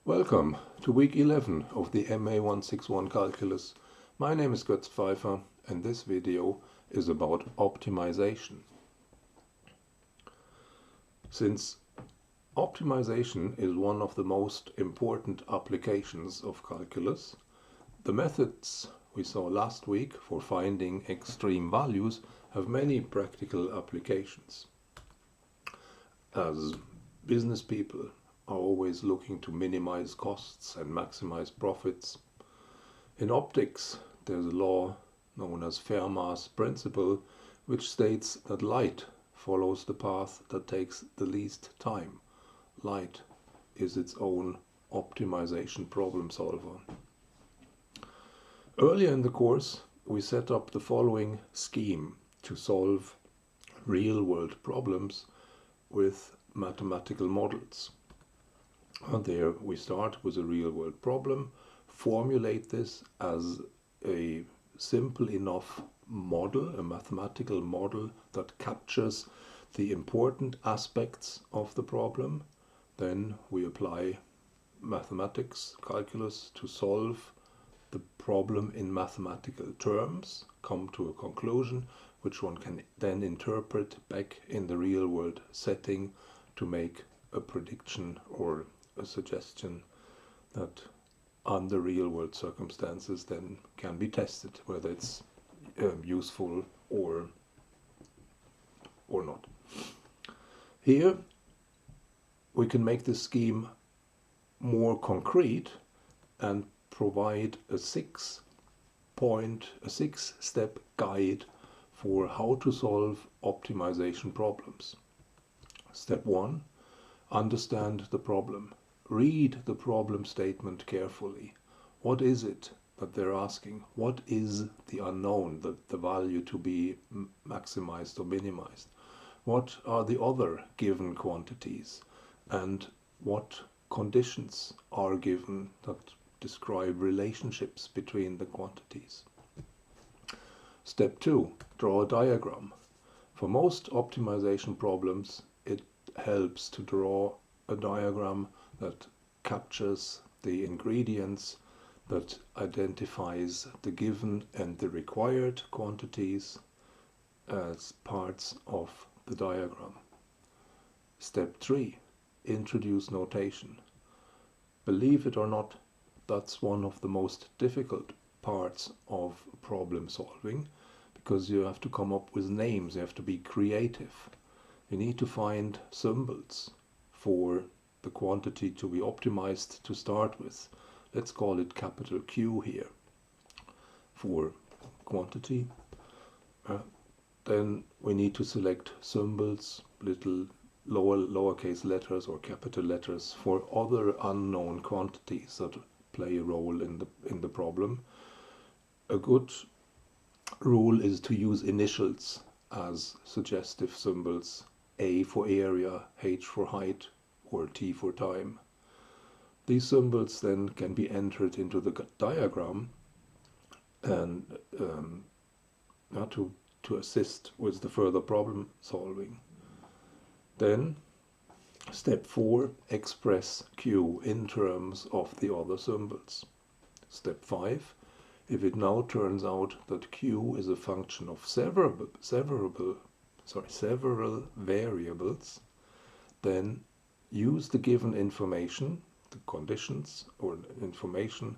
Welcome to week 11 of the ma161 calculus. My name is Götz Pfeiffer and this video is about optimization. Since optimization is one of the most important applications of calculus, the methods we saw last week for finding extreme values have many practical applications. As business people are always looking to minimize costs and maximize profits. In optics, there's a law known as Fermat's principle, which states that light follows the path that takes the least time. Light is its own optimization problem solver. Earlier in the course, we set up the following scheme to solve real-world problems with mathematical models. And there we start with a real-world problem, formulate this as a simple enough model, a mathematical model that captures the important aspects of the problem. Then we apply mathematics, calculus, to solve the problem in mathematical terms, come to a conclusion which one can then interpret back in the real-world setting to make a prediction or a suggestion that under real-world circumstances then can be tested, whether it's useful or not. Here we can make this scheme more concrete and provide a six-step guide for how to solve optimization problems. Step 1. Understand the problem. Read the problem statement carefully. What is it that they're asking? What is the unknown, the value to be maximized or minimized? What are the other given quantities? And what conditions are given that describe relationships between the quantities? Step 2. Draw a diagram. For most optimization problems, it helps to draw a diagram that captures the ingredients, that identifies the given and the required quantities as parts of the diagram. Step 3. Introduce notation. Believe it or not, that's one of the most difficult parts of problem solving, because you have to come up with names, you have to be creative. You need to find symbols for the quantity to be optimized to start with. Let's call it capital Q here for quantity. Then we need to select symbols, little lowercase letters or capital letters for other unknown quantities that play a role in the problem. A good rule is to use initials as suggestive symbols. A for area, H for height, or T for time. These symbols then can be entered into the diagram and to assist with the further problem solving. Then step 4, express Q in terms of the other symbols. Step 5, if it now turns out that Q is a function of several variables, then use the given information, the conditions or information,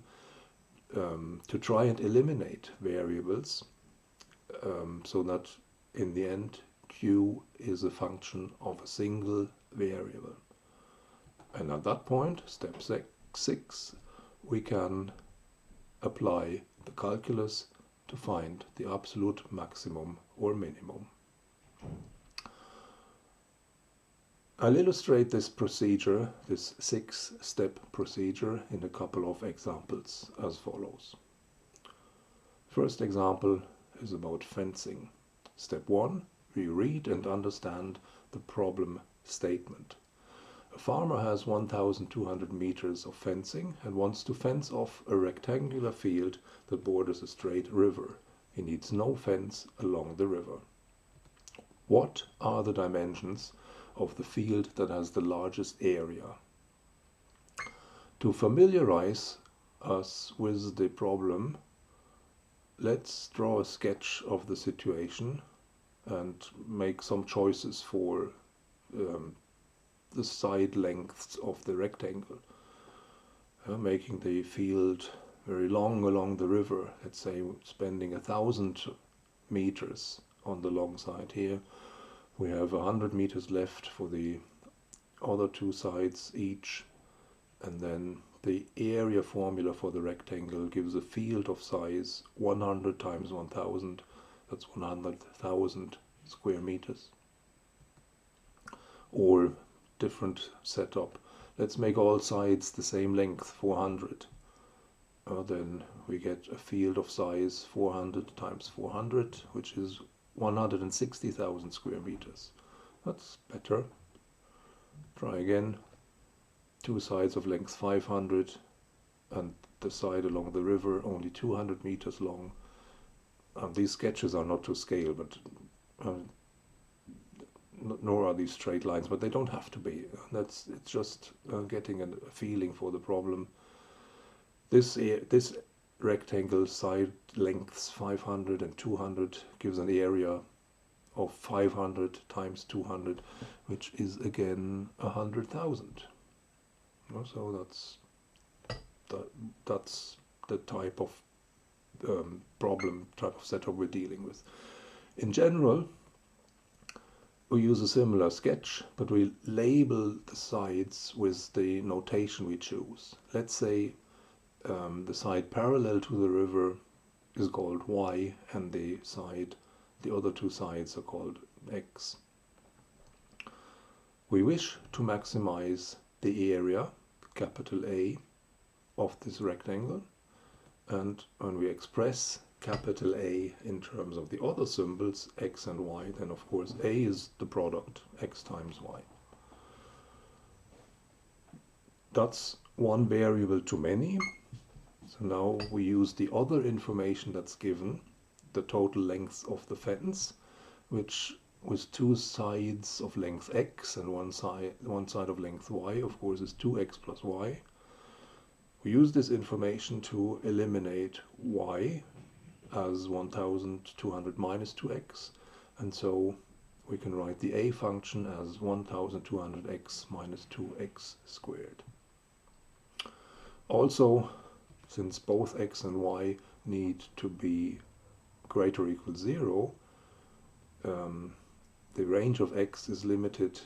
to try and eliminate variables, so that in the end Q is a function of a single variable. And at that point, step 6, we can apply the calculus to find the absolute maximum or minimum. I'll illustrate this procedure, this 6-step procedure, in a couple of examples as follows. First example is about fencing. Step 1, we read and understand the problem statement. A farmer has 1,200 meters of fencing and wants to fence off a rectangular field that borders a straight river. He needs no fence along the river. What are the dimensions of the field that has the largest area? To familiarize us with the problem, let's draw a sketch of the situation and make some choices for the side lengths of the rectangle. Making the field very long along the river, let's say spending 1,000 meters on the long side here. We have 100 meters left for the other two sides each, and then the area formula for the rectangle gives a field of size 100 times 1,000, that's 100,000 square meters. Or different setup, let's make all sides the same length, 400. Then we get a field of size 400 times 400, which is 160,000 square meters. That's better. Try again. Two sides of length 500 and the side along the river only 200 meters long. These sketches are not to scale, but nor are these straight lines, but they don't have to be. It's just getting a feeling for the problem. This rectangle side lengths 500 and 200 gives an area of 500 times 200, which is again 100,000. So that's the type of problem, type of setup we're dealing with. In general, we use a similar sketch, but we label the sides with the notation we choose. Let's say the side parallel to the river is called Y, and the other two sides are called X. We wish to maximize the area, capital A, of this rectangle, and when we express capital A in terms of the other symbols, X and Y, then of course A is the product, X times Y. That's one variable too many. So now we use the other information that's given, the total length of the fence, which with two sides of length X and one side of length Y, of course, is 2X plus Y. We use this information to eliminate Y as 1,200 minus 2X, and so we can write the A function as 1,200X minus 2X squared. Also, since both X and Y need to be greater or equal 0, the range of X is limited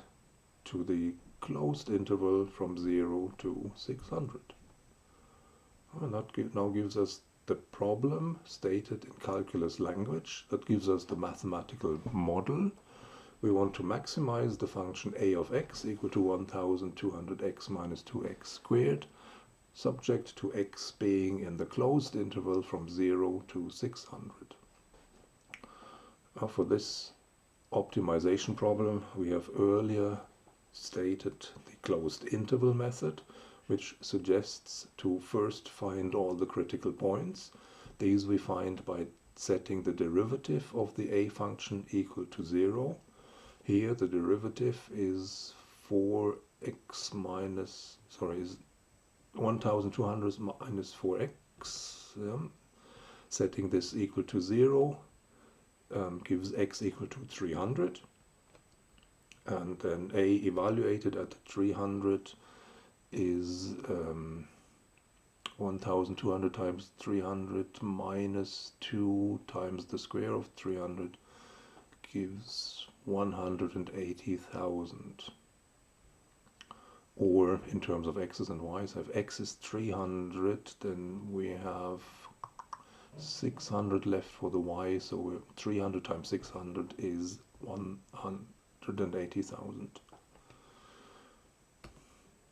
to the closed interval from 0 to 600. And that now gives us the problem stated in calculus language. That gives us the mathematical model. We want to maximize the function A of X equal to 1,200X minus 2X squared, subject to X being in the closed interval from 0 to 600. Now for this optimization problem, we have earlier stated the closed interval method, which suggests to first find all the critical points. These we find by setting the derivative of the A function equal to 0. Here the derivative is 4x minus, is 1,200 minus 4x. Setting this equal to 0 gives x equal to 300. And then A evaluated at 300 is 1,200 times 300 minus 2 times the square of 300 gives 180,000. Or in terms of x's and y's, if x is 300, then we have 600 left for the y, so 300 times 600 is 180,000.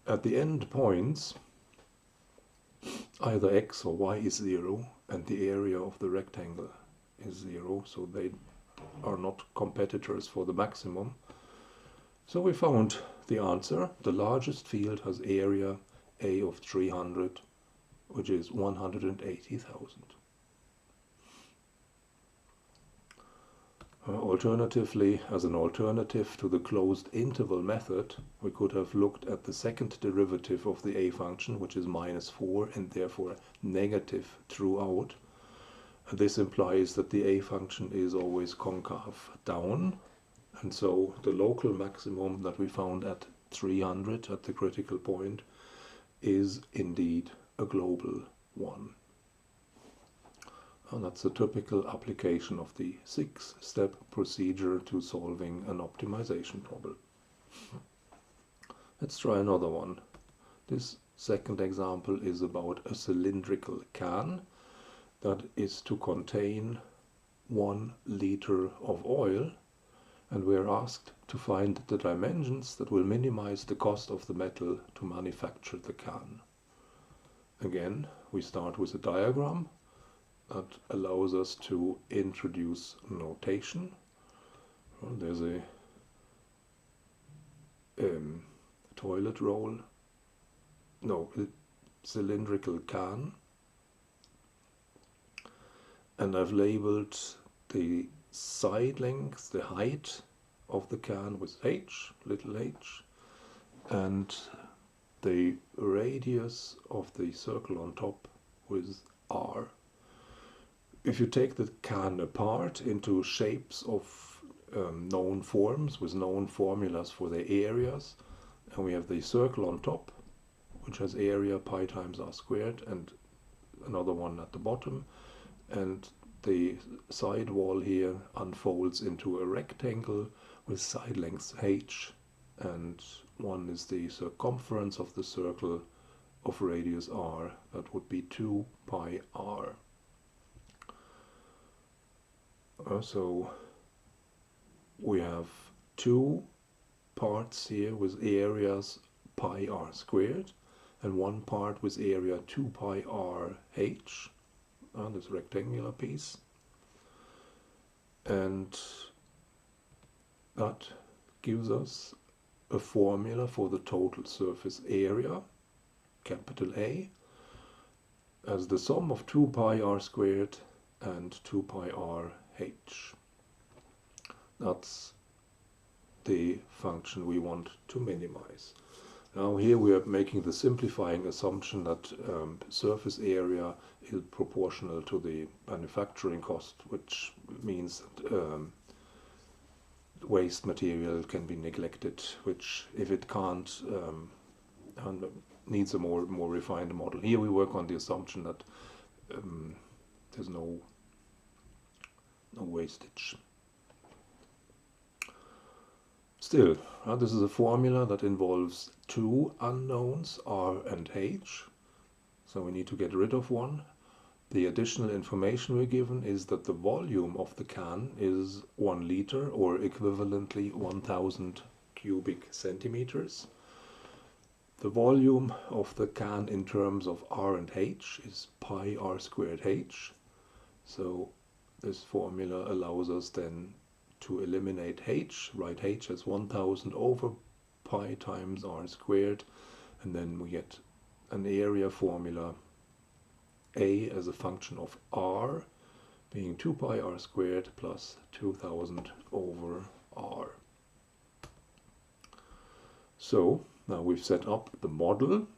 At the end points, either x or y is 0, and the area of the rectangle is 0, so they are not competitors for the maximum. So we found the answer. The largest field has area A of 300, which is 180,000. Alternatively, as an alternative to the closed interval method, we could have looked at the second derivative of the a function, which is -4 and therefore negative throughout. This implies that the a function is always concave down, and so the local maximum that we found at 300 at the critical point is indeed a global one. And that's a typical application of the 6-step procedure to solving an optimization problem. Let's try another one. This second example is about a cylindrical can that is to contain 1 liter of oil, and we're asked to find the dimensions that will minimize the cost of the metal to manufacture the can. Again, we start with a diagram that allows us to introduce notation. Well, there's a toilet roll, no, a cylindrical can, and I've labeled the side length, the height of the can with h, little h, and the radius of the circle on top with r. If you take the can apart into shapes of known forms with known formulas for the areas, and we have the circle on top, which has area pi times r squared, and another one at the bottom, and the side wall here unfolds into a rectangle with side length h, and one is the circumference of the circle of radius r, that would be 2 pi r. So we have 2 parts here with areas pi r squared, and 1 part with area 2 pi r h, this rectangular piece, and that gives us a formula for the total surface area, capital A, as the sum of 2 pi r squared and 2 pi r h. That's the function we want to minimize. Now here we are making the simplifying assumption that surface area is proportional to the manufacturing cost, which means that waste material can be neglected, which if it can't, needs a more refined model. Here we work on the assumption that there's no wastage. Still, this is a formula that involves 2 unknowns, r and h, so we need to get rid of one. The additional information we're given is that the volume of the can is 1 liter, or equivalently 1000 cubic centimeters. The volume of the can in terms of r and h is pi r squared h, so this formula allows us then to eliminate h, write h as 1000 over pi times r squared, and then we get an area formula, a as a function of r being 2 pi r squared plus 2000 over r. So now we've set up the model,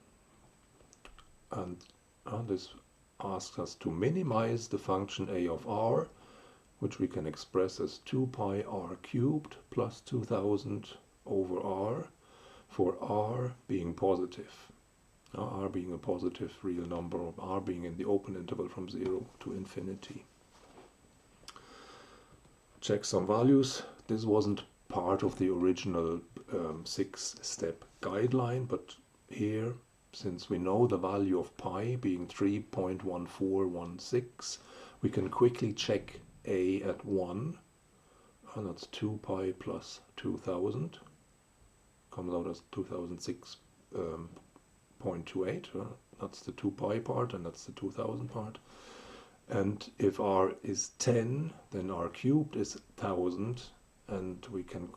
and this asks us to minimize the function a of r, which we can express as 2 pi r cubed plus 2000 over r, for r being positive. R being a positive real number, or r being in the open interval from 0 to infinity. Check some values. This wasn't part of the original 6-step guideline, but here, since we know the value of pi being 3.1416, we can quickly check a at 1, and that's 2 pi plus 2000, comes out as 2006.28, that's the 2 pi part, and that's the 2000 part. And if r is 10, then r cubed is 1000, and we can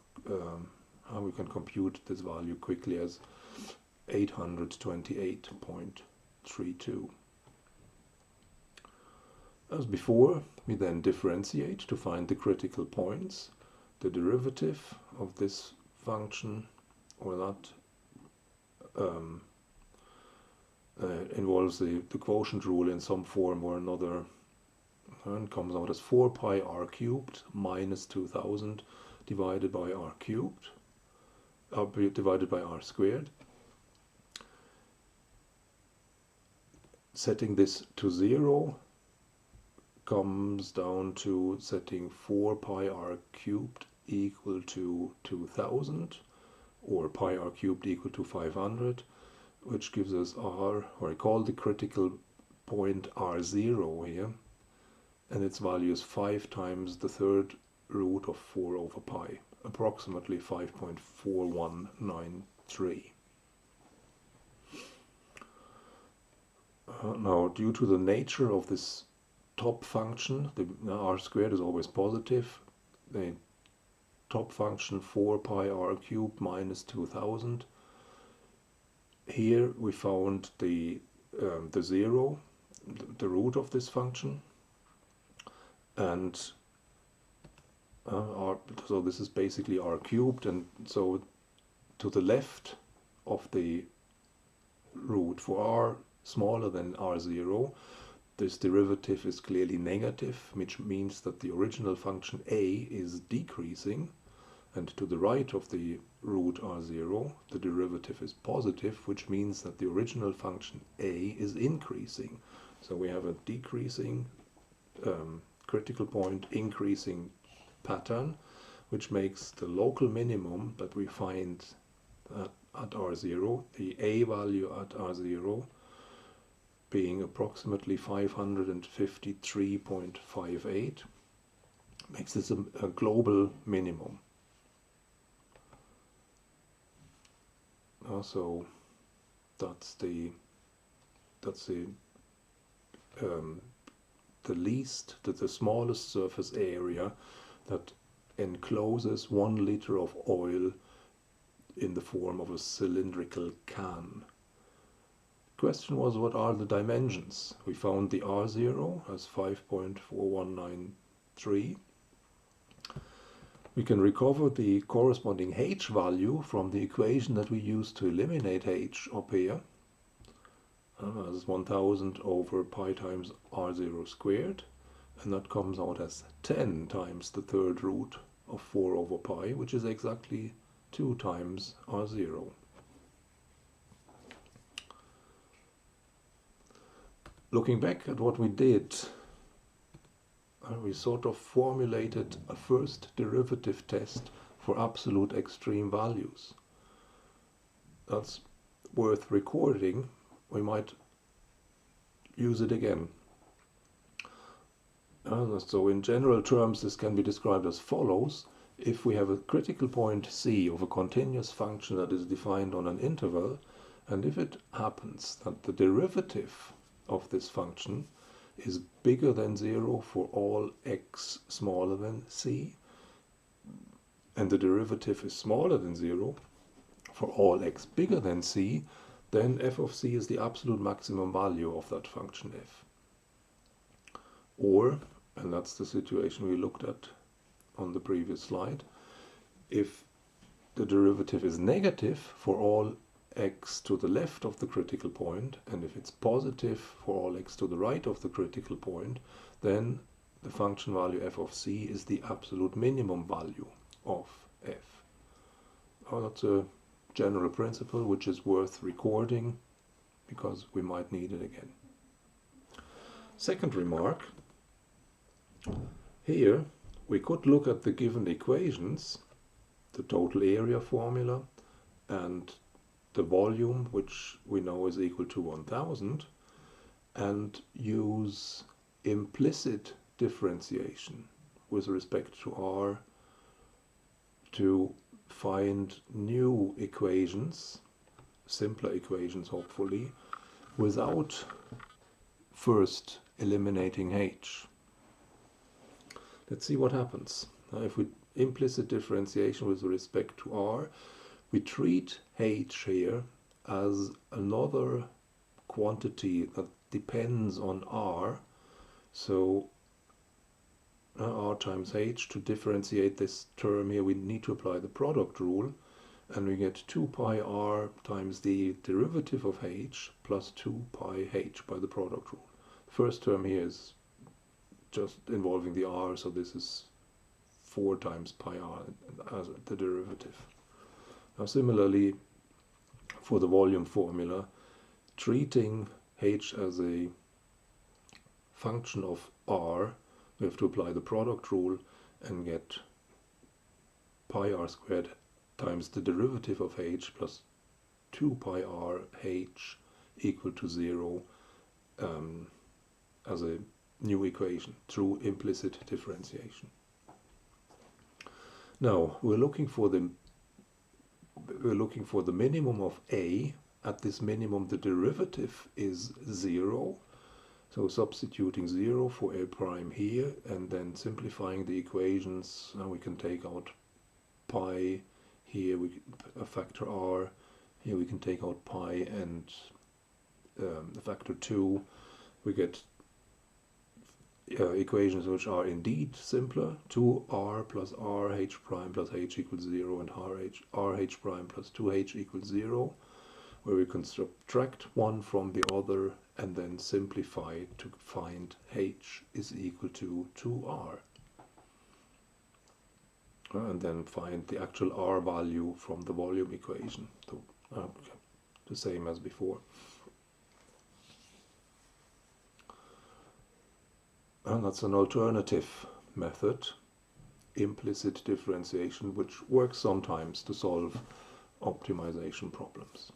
compute this value quickly as 828.32. As before, we then differentiate to find the critical points. The derivative of this function or that involves the quotient rule in some form or another, and comes out as 4 pi r cubed minus 2000 divided by r cubed, divided by r squared. Setting this to 0 comes down to setting 4 pi r cubed equal to 2000, or pi r cubed equal to 500, which gives us r, or I call the critical point r0 here, and its value is 5 times the third root of 4 over pi, approximately 5.4193. Now, due to the nature of this top function, the r squared is always positive, the top function 4 pi r cubed minus 2000, here we found the 0, the root of this function, and so this is basically r cubed, and so to the left of the root for r smaller than r0, this derivative is clearly negative, which means that the original function a is decreasing, and to the right of the root r0 the derivative is positive, which means that the original function a is increasing. So we have a decreasing critical point, increasing pattern, which makes the local minimum that we find at r0, the a value at r0, being approximately 553.58, makes this a global minimum. So that's the smallest surface area that encloses 1 liter of oil in the form of a cylindrical can. The question was, what are the dimensions? We found the R0 as 5.4193. We can recover the corresponding H value from the equation that we used to eliminate H up here, as 1000 over pi times R0 squared, and that comes out as 10 times the third root of 4 over pi, which is exactly 2 times R0. Looking back at what we did, we sort of formulated a first derivative test for absolute extreme values. That's worth recording. We might use it again. So in general terms, this can be described as follows. If we have a critical point c of a continuous function that is defined on an interval, and if it happens that the derivative of this function is bigger than 0 for all x smaller than c, and the derivative is smaller than 0 for all x bigger than c, then f of c is the absolute maximum value of that function f. Or, and that's the situation we looked at on the previous slide, if the derivative is negative for all x to the left of the critical point, and if it's positive for all x to the right of the critical point, then the function value f of c is the absolute minimum value of f. Now, that's a general principle which is worth recording because we might need it again. Second remark, here we could look at the given equations, the total area formula and the volume, which we know is equal to 1000, and use implicit differentiation with respect to r to find new equations, simpler equations hopefully, without first eliminating h. Let's see what happens. Now, if we implicit differentiation with respect to r, we treat h here as another quantity that depends on r, So r times h, to differentiate this term here, we need to apply the product rule, and we get 2 pi r times the derivative of h plus 2 pi h by the product rule. First term here is just involving the r, so this is 4 times pi r as the derivative. Now similarly, for the volume formula, treating h as a function of r, we have to apply the product rule and get pi r squared times the derivative of h plus 2 pi r h equal to 0 as a new equation through implicit differentiation. Now we're looking for the minimum of a. At this minimum the derivative is 0. So substituting 0 for a prime here and then simplifying the equations, now we can take out pi here, a factor r, here we can take out pi and a factor 2. We get equations which are indeed simpler: 2r plus r h prime plus h equals 0 and r h prime plus 2h equals 0, where we can subtract one from the other and then simplify to find h is equal to 2r. And then find the actual r value from the volume equation. So, the same as before. And that's an alternative method, implicit differentiation, which works sometimes to solve optimization problems.